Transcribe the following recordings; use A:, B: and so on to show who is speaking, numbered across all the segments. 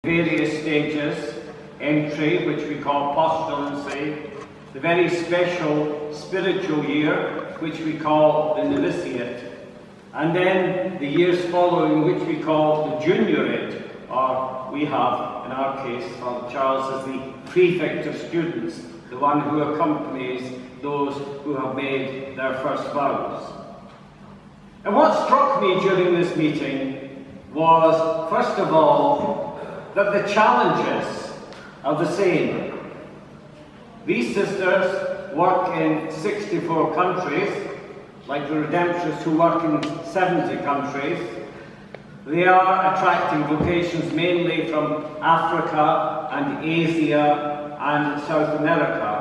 A: various stages: entry, which we call postulancy; the very special spiritual year, which we call the novitiate; and then the years following, which we call the juniorate, or we have, in our case, Father Charles as the prefect of students, the one who accompanies those who have made their first vows. And what struck me during this meeting was, first of all, that the challenges are the same. These sisters work in 64 countries, like the Redemptorists who work in 70 countries. They are attracting vocations mainly from Africa and Asia and South America.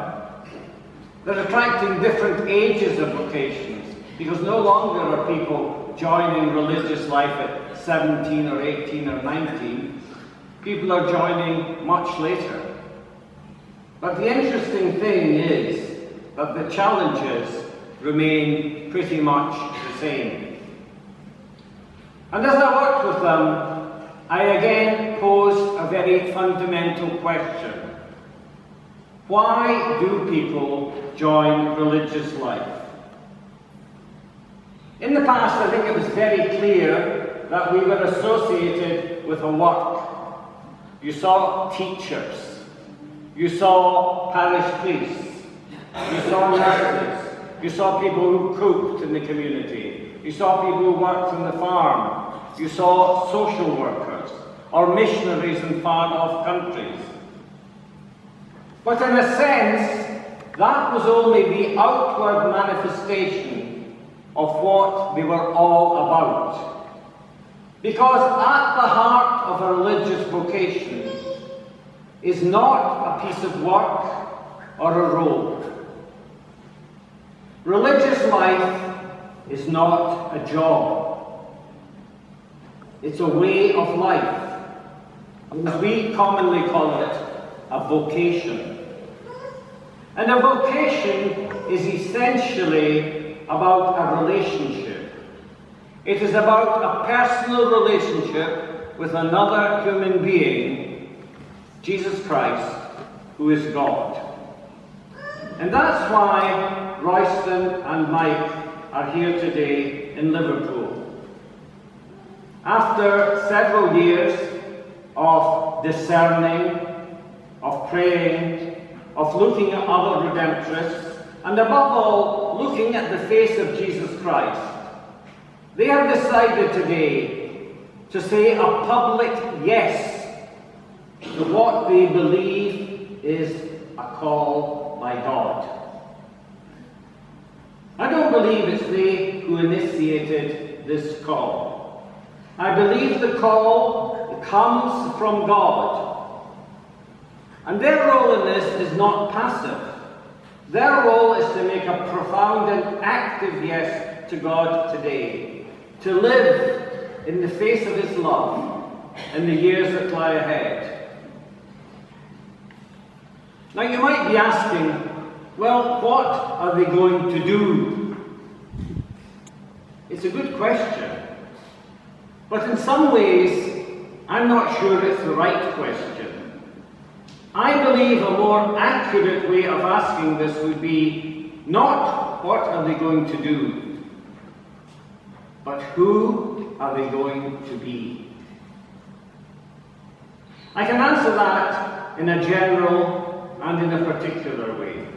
A: They're attracting different ages of vocations, because no longer are people joining religious life at 17 or 18 or 19. People are joining much later. But the interesting thing is that the challenges remain pretty much the same. And as I worked with them, I again posed a very fundamental question. Why do people join religious life? In the past, I think it was very clear that we were associated with a work. You saw teachers, you saw parish priests, you saw nurses, you saw people who cooked in the community, you saw people who worked on the farm, you saw social workers or missionaries in far-off countries. But in a sense, that was only the outward manifestation of what they were all about. Because at the heart of a religious vocation is not a piece of work or a role. Religious life is not a job. It's a way of life. As we commonly call it, a vocation. And a vocation is essentially about a relationship. It is about a personal relationship with another human being, Jesus Christ, who is God. And that's why Royston and Mike are here today in Liverpool. After several years of discerning, of praying, of looking at other Redemptorists, and above all, looking at the face of Jesus Christ, they have decided today to say a public yes to what they believe is a call by God. I don't believe it's they who initiated this call. I believe the call comes from God. And their role in this is not passive. Their role is to make a profound and active yes to God today, to live in the face of His love in the years that lie ahead. Now you might be asking, well, what are they going to do? It's a good question. But in some ways, I'm not sure it's the right question. I believe a more accurate way of asking this would be not what are they going to do, but who are they going to be? I can answer that in a general and in a particular way.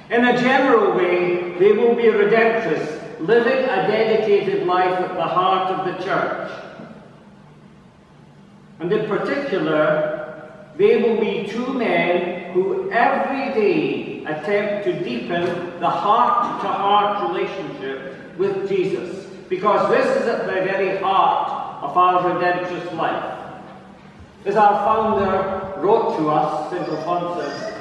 A: In a general way, they will be Redemptorists, living a dedicated life at the heart of the church. And in particular, they will be two men who every day attempt to deepen the heart-to-heart relationship with Jesus, because this is at the very heart of our Redemptorist life. As our founder wrote to us, St. Alphonsus,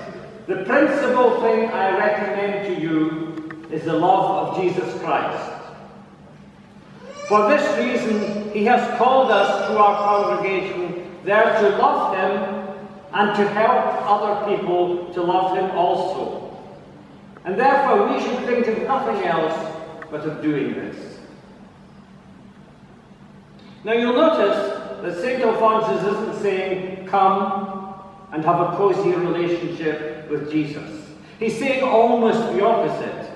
A: the principal thing I recommend to you is the love of Jesus Christ. For this reason, He has called us to our congregation there to love Him and to help other people to love Him also. And therefore we should think of nothing else but of doing this. Now you'll notice that St. Alphonsus isn't saying, come and have a cozy relationship with Jesus. He's saying almost the opposite.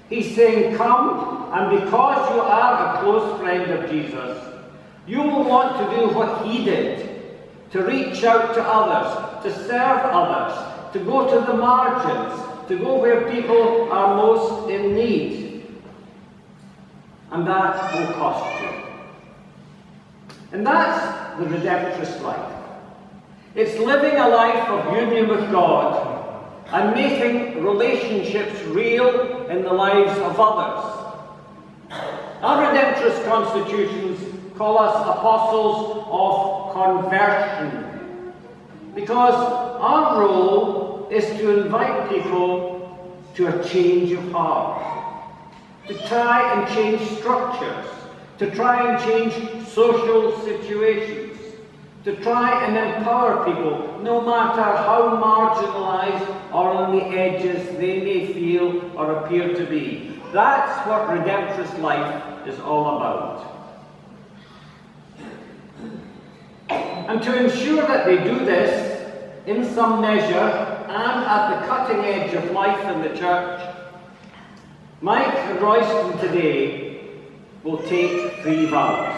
A: He's saying, come, and because you are a close friend of Jesus, you will want to do what he did, to reach out to others, to serve others, to go to the margins, to go where people are most in need. And that will cost you. And that's the redemptress life. It's living a life of union with God and making relationships real in the lives of others. Our redemptress constitutions call us apostles of conversion, because our role is to invite people to a change of heart, to try and change structures, to try and change social situations, to try and empower people, no matter how marginalized or on the edges they may feel or appear to be. That's what redemptress life is all about. And to ensure that they do this in some measure and at the cutting edge of life in the church, Mike and Royston today will take 3 vows.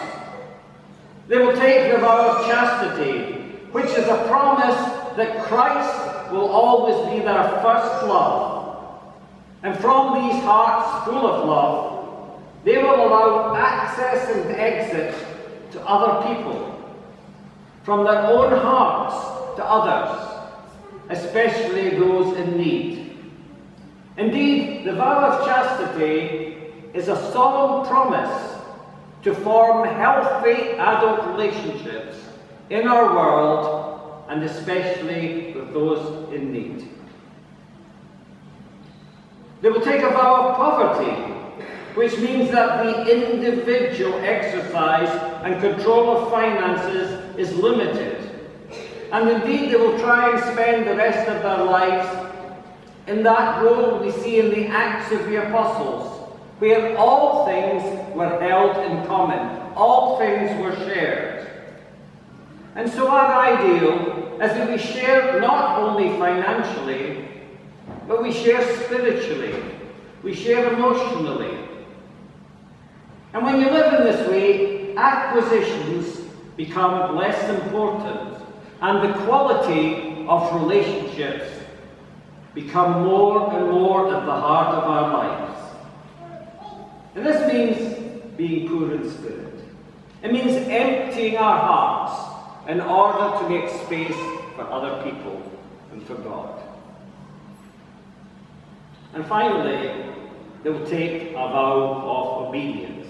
A: They will take the vow of chastity, which is a promise that Christ will always be their first love. And from these hearts full of love, they will allow access and exit to other people, from their own hearts to others, especially those in need. Indeed, the vow of chastity is a solemn promise to form healthy adult relationships in our world, and especially with those in need. They will take a vow of poverty, which means that the individual exercise and control of finances is limited. And indeed, they will try and spend the rest of their lives in that role we see in the Acts of the Apostles, where all things were held in common, all things were shared. And so our ideal is that we share not only financially, but we share spiritually, we share emotionally. And when you live in this way, acquisitions become less important, and the quality of relationships become more and more at the heart of our lives. And this means being poor in spirit. It means emptying our hearts in order to make space for other people and for God. And finally, they will take a vow of obedience,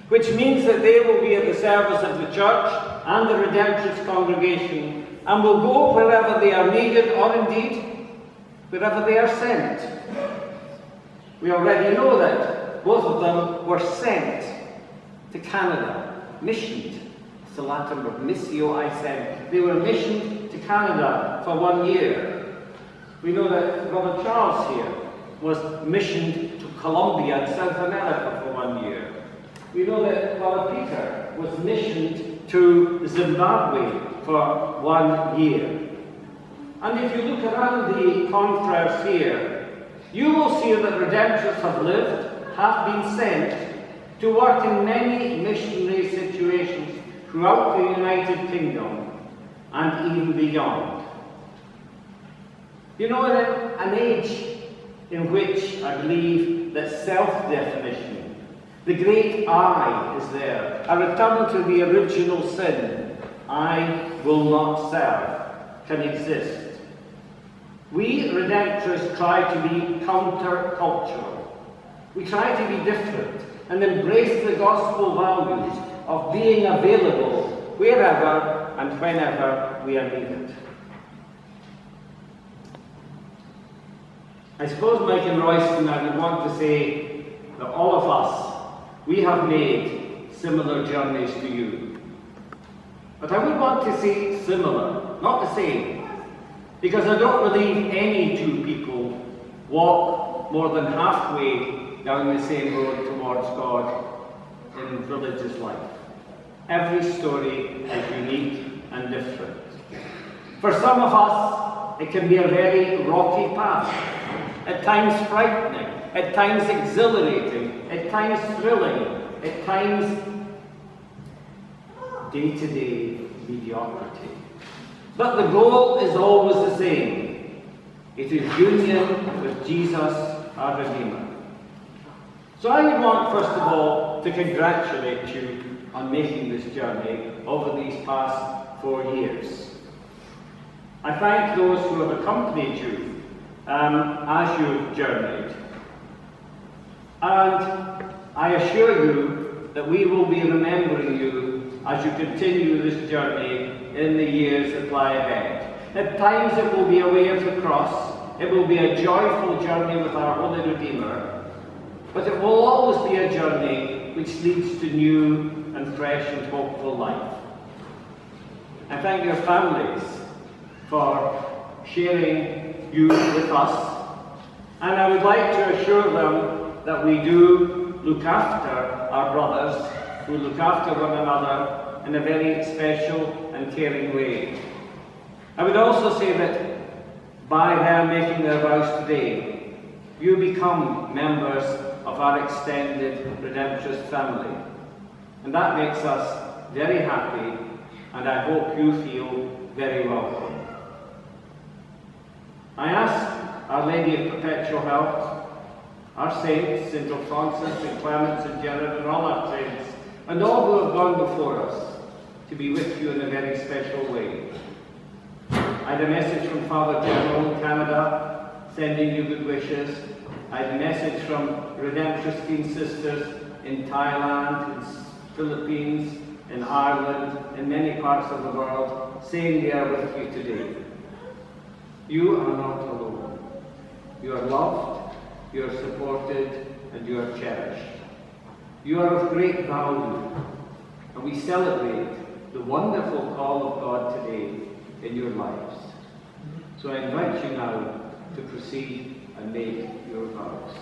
A: which means that they will be at the service of the church and the redemptress congregation, and will go wherever they are needed, or indeed, wherever they are sent. We already know that both of them were sent to Canada, missioned. It's the Latin word, missio, I send. They were missioned to Canada for 1 year. We know that Brother Charles here was missioned to Colombia in South America for 1 year. We know that Brother Peter was missioned to Zimbabwe for 1 year. And if you look around the confreres here, you will see that redemptress have lived, have been sent to work in many missionary situations throughout the United Kingdom and even beyond. You know, in an age in which I believe that self-definition, the great I is there, a return to the original sin, I will not serve, can exist. We redemptress try to be counter-cultural. We try to be different and embrace the gospel values of being available wherever and whenever we are needed. I suppose, Mike and Royston, I would want to say that all of us, we have made similar journeys to you. But I would want to say similar, not the same, because I don't believe any two people walk more than halfway down the same road towards God in religious life. Every story is unique and different. For some of us, it can be a very rocky path, at times frightening, at times exhilarating, at times thrilling, at times day-to-day mediocrity. But the goal is always the same. It is union with Jesus, our Redeemer. So I would want, first of all, to congratulate you on making this journey over these past 4 years. I thank those who have accompanied you as you've journeyed. And I assure you that we will be remembering you as you continue this journey in the years that lie ahead. At times it will be a way of the cross. It will be a joyful journey with our Holy Redeemer. But it will always be a journey which leads to new and fresh and hopeful life. I thank your families for sharing you with us. And I would like to assure them that we do look after our brothers, who look after one another in a very special and caring way. I would also say that by their making their vows today, you become members of our extended Redemptorist family. And that makes us very happy, and I hope you feel very welcome. I ask Our Lady of Perpetual Help, our saints, St. Alphonsus, St. Clement, St. Gerard, and all our saints, and all who have gone before us, to be with you in a very special way. I had a message from Father General in Canada, sending you good wishes. I had a message from Redemptorist sisters in Thailand, in Philippines, in Ireland, in many parts of the world, saying they are with you today. You are not alone. You are loved, you are supported, and you are cherished. You are of great value, and we celebrate the wonderful call of God today in your lives. So I invite you now to proceed and make your vows.